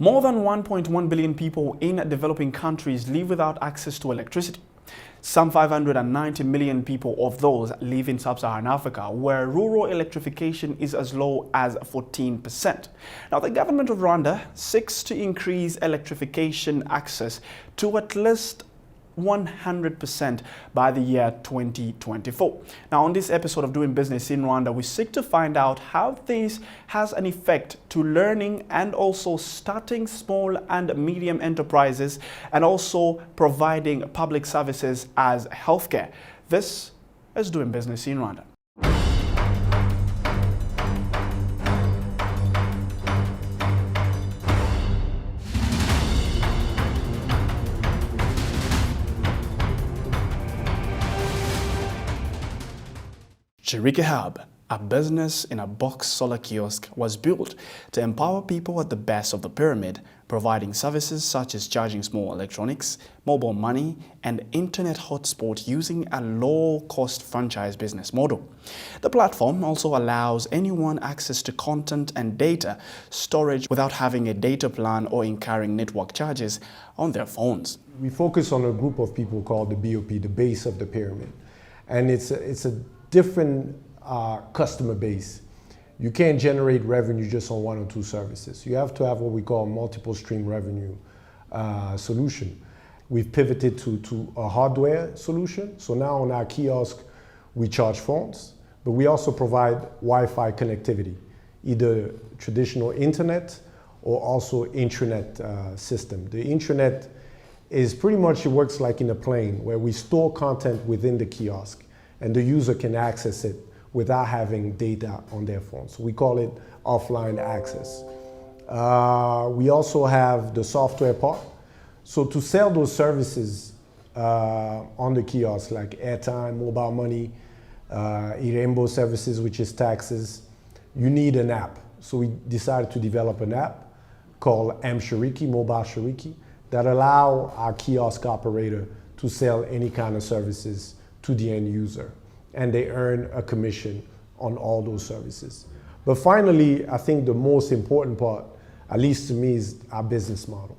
More than 1.1 billion people in developing countries live without access to electricity. Some 590 million people of those live in sub-Saharan Africa, where rural electrification is as low as 14%. Now, the government of Rwanda seeks to increase electrification access to at least 100% by the year 2024. Now, on this episode of Doing Business in Rwanda, we seek to find out how this has an effect to learning and also starting small and medium enterprises and also providing public services as healthcare. This is Doing Business in Rwanda. Shiriki Hub, a business-in-a-box solar kiosk, was built to empower people at the base of the pyramid, providing services such as charging small electronics, mobile money, and internet hotspot using a low-cost franchise business model. The platform also allows anyone access to content and data storage without having a data plan or incurring network charges on their phones. We focus on a group of people called the BOP, the base of the pyramid, and it's a different customer base. You can't generate revenue just on one or two services. You have to have what we call multiple stream revenue solution. We've pivoted to a hardware solution. So now on our kiosk, we charge phones, but we also provide Wi-Fi connectivity, either traditional internet or also intranet system. The intranet is pretty much, it works like in a plane where we store content within the kiosk and the user can access it without having data on their phone. So we call it offline access. We also have the software part. So to sell those services on the kiosk, like airtime, mobile money, Irembo services, which is taxes, you need an app. So we decided to develop an app called Shiriki, Mobile Shiriki, that allow our kiosk operator to sell any kind of services to the end user, and they earn a commission on all those services. But finally, I think the most important part, at least to me, is our business model.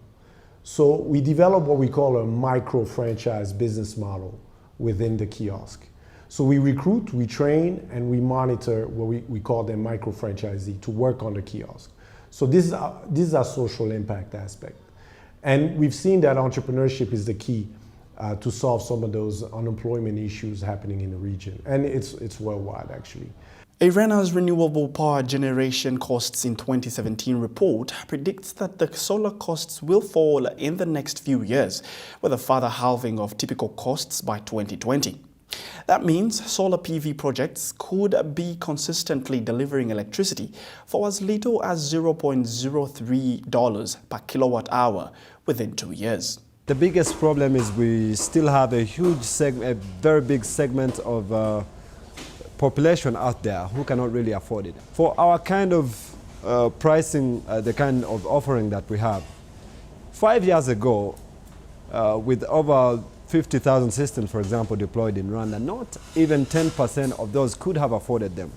So we develop what we call a micro franchise business model within the kiosk. So we recruit, we train, and we monitor what we call them micro franchisee to work on the kiosk. So this is our social impact aspect. And we've seen that entrepreneurship is the key to solve some of those unemployment issues happening in the region. And it's worldwide, actually. Rwanda's renewable power generation costs in 2017 report predicts that the solar costs will fall in the next few years, with a further halving of typical costs by 2020. That means solar PV projects could be consistently delivering electricity for as little as $0.03 per kilowatt hour within 2 years. The biggest problem is we still have a very big segment of population out there who cannot really afford it. For our kind of pricing, the kind of offering that we have, 5 years ago, with over 50,000 systems, for example, deployed in Rwanda, not even 10% of those could have afforded them.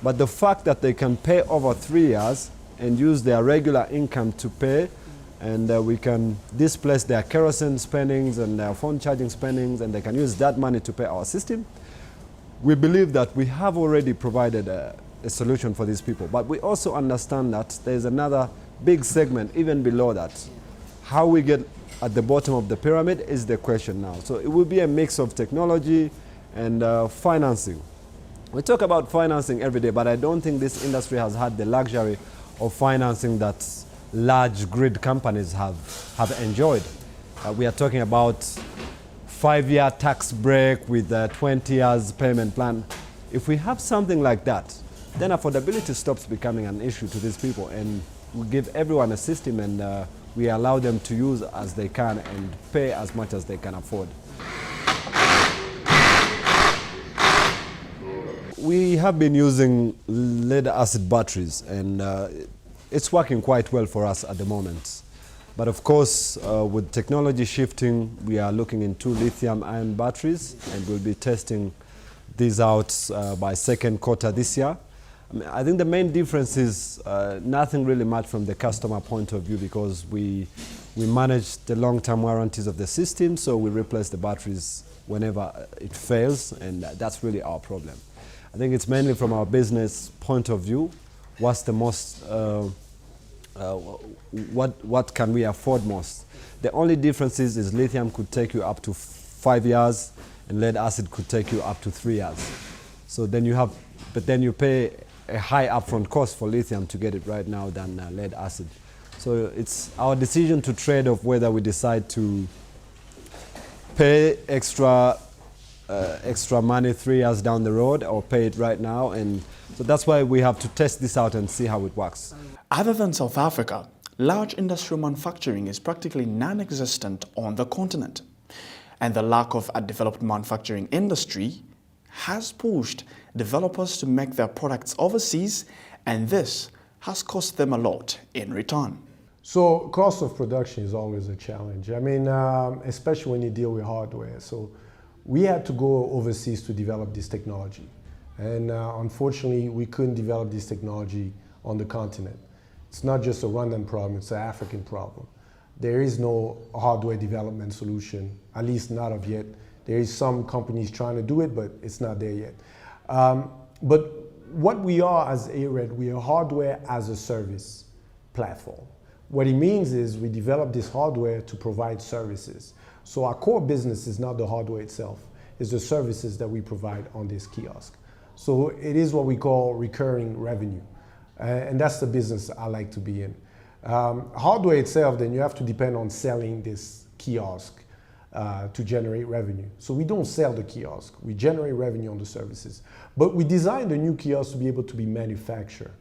But the fact that they can pay over 3 years and use their regular income to pay, and we can displace their kerosene spendings and their phone charging spendings, and they can use that money to pay our system. We believe that we have already provided a solution for these people, but we also understand that there's another big segment even below that. How we get at the bottom of the pyramid is the question now. So it will be a mix of technology and financing. We talk about financing every day, but I don't think this industry has had the luxury of financing that large grid companies have enjoyed. We are talking about 5-year tax break with a 20 years payment plan. If we have something like that, then affordability stops becoming an issue to these people, and we give everyone a system and we allow them to use as they can and pay as much as they can afford. We have been using lead-acid batteries, and it's working quite well for us at the moment. But of course, with technology shifting, we are looking into lithium-ion batteries, and we'll be testing these out by second quarter this year. I think the main difference is nothing really much from the customer point of view, because we manage the long-term warranties of the system, so we replace the batteries whenever it fails, and that's really our problem. I think it's mainly from our business point of view, what's the most, what can we afford most? The only difference is lithium could take you up to 5 years, and lead acid could take you up to 3 years. So then but then you pay a high upfront cost for lithium to get it right now than lead acid. So it's our decision to trade off whether we decide to pay extra money 3 years down the road or pay it right now. And so that's why we have to test this out and see how it works. Other than South Africa, large industrial manufacturing is practically non-existent on the continent. And the lack of a developed manufacturing industry has pushed developers to make their products overseas, and this has cost them a lot in return. So cost of production is always a challenge. I mean, especially when you deal with hardware. So we had to go overseas to develop this technology. And unfortunately, we couldn't develop this technology on the continent. It's not just a Rwandan problem, it's an African problem. There is no hardware development solution, at least not of yet. There is some companies trying to do it, but it's not there yet. But what we are as ARED, we are hardware as a service platform. What it means is we develop this hardware to provide services. So our core business is not the hardware itself, it's the services that we provide on this kiosk. So it is what we call recurring revenue. And that's the business I like to be in. Hardware itself, then you have to depend on selling this kiosk to generate revenue. So we don't sell the kiosk, we generate revenue on the services. But we designed the new kiosk to be able to be manufactured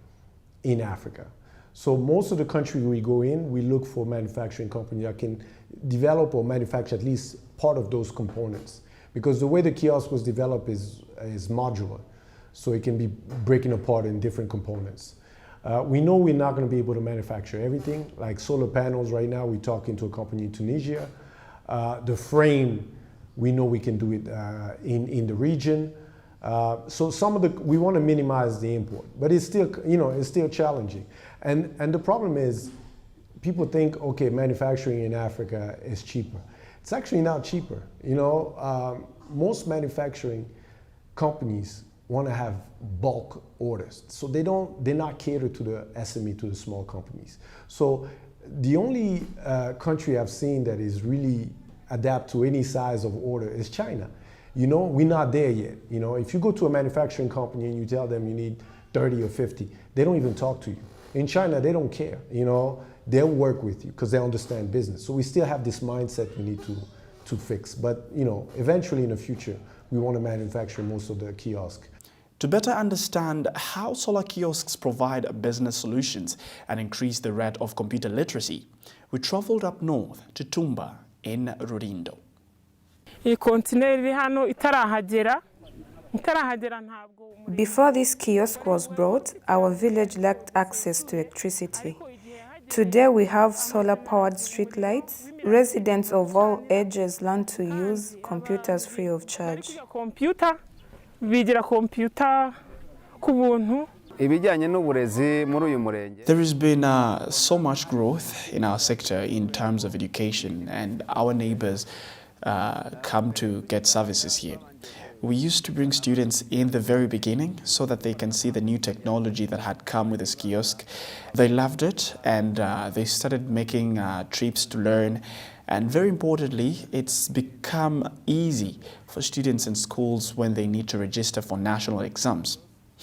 in Africa. So most of the country we go in, we look for manufacturing companies that can develop or manufacture at least part of those components. Because the way the kiosk was developed is modular. So it can be breaking apart in different components. We know we're not going to be able to manufacture everything. Like solar panels right now, we're talking to a company in Tunisia. The frame, we know we can do it in the region. So we want to minimize the import, but it's still, it's still challenging. And the problem is, people think, okay, manufacturing in Africa is cheaper. It's actually not cheaper. Most manufacturing companies want to have bulk orders. So they're not catered to the SME, to the small companies. So the only country I've seen that is really adapt to any size of order is China. We're not there yet. If you go to a manufacturing company and you tell them you need 30 or 50, they don't even talk to you. In China, they don't care. They'll work with you because they understand business. So we still have this mindset we need to fix. But eventually in the future, we want to manufacture most of the kiosks. To better understand how solar kiosks provide business solutions and increase the rate of computer literacy, we traveled up north to Tumba in Rwanda. Before this kiosk was brought, our village lacked access to electricity. Today we have solar-powered street lights. Residents of all ages learn to use computers free of charge. There has been so much growth in our sector in terms of education, and our neighbors come to get services here. We used to bring students in the very beginning so that they can see the new technology that had come with this kiosk. They loved it, and they started making trips to learn. And very importantly, it's become easy for students in schools when they need to register for national exams.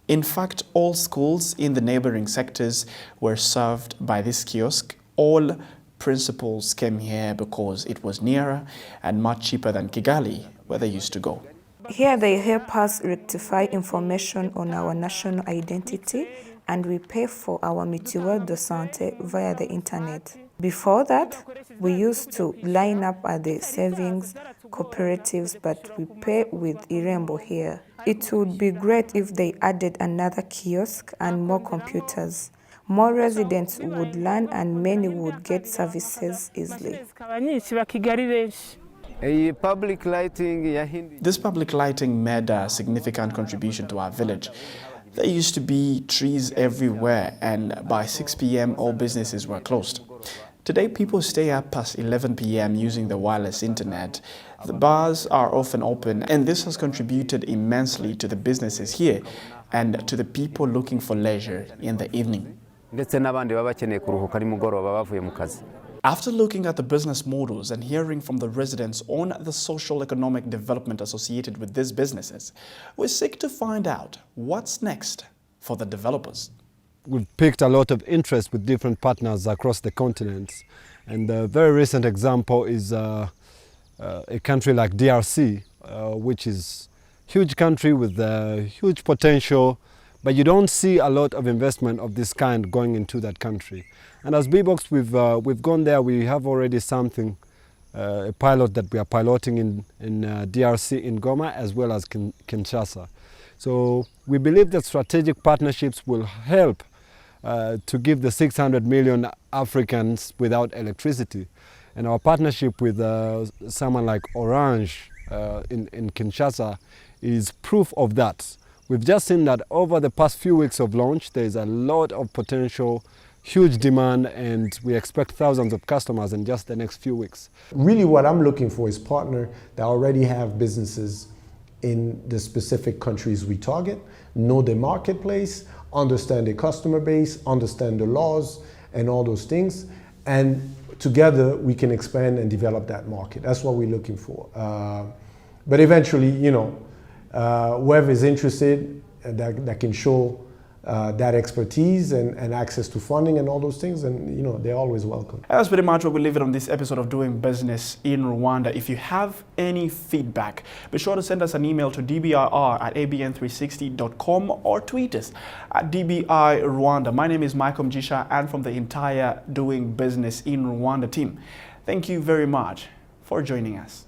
In fact, all schools in the neighboring sectors were served by this kiosk. All principals came here because it was nearer and much cheaper than Kigali, where they used to go. Here they help us rectify information on our national identity, and we pay for our mutuelle de santé via the internet. Before that, we used to line up at the savings cooperatives, but we pay with Irembo here. It would be great if they added another kiosk and more computers. More residents would learn and many would get services easily. This public lighting made a significant contribution to our village. There used to be trees everywhere, and by 6 p.m. all businesses were closed. Today, people stay up past 11 p.m. using the wireless internet. The bars are often open, and this has contributed immensely to the businesses here and to the people looking for leisure in the evening. After looking at the business models and hearing from the residents on the social economic development associated with these businesses, we seek to find out what's next for the developers. We've picked a lot of interest with different partners across the continent. And a very recent example is a country like DRC, which is a huge country with huge potential, but you don't see a lot of investment of this kind going into that country. And as Bbox, we've gone there. We have already something, a pilot that we are piloting in DRC in Goma as well as Kinshasa. So we believe that strategic partnerships will help to give the 600 million Africans without electricity. And our partnership with someone like Orange in Kinshasa is proof of that. We've just seen that over the past few weeks of launch, there's a lot of potential, huge demand, and we expect thousands of customers in just the next few weeks. Really what I'm looking for is partners that already have businesses in the specific countries we target, know the marketplace, understand the customer base, understand the laws and all those things, and together we can expand and develop that market. That's what we're looking for. But eventually, you know, whoever is interested that can show that expertise and access to funding and all those things, and you know, they're always welcome. That's pretty much what we leave it on this episode of Doing Business in Rwanda. If you have any feedback, be sure to send us an email to dbir@abn360.com or tweet us at DBI Rwanda. My name is Michael Mjisha, and from the entire Doing Business in Rwanda team, thank you very much for joining us.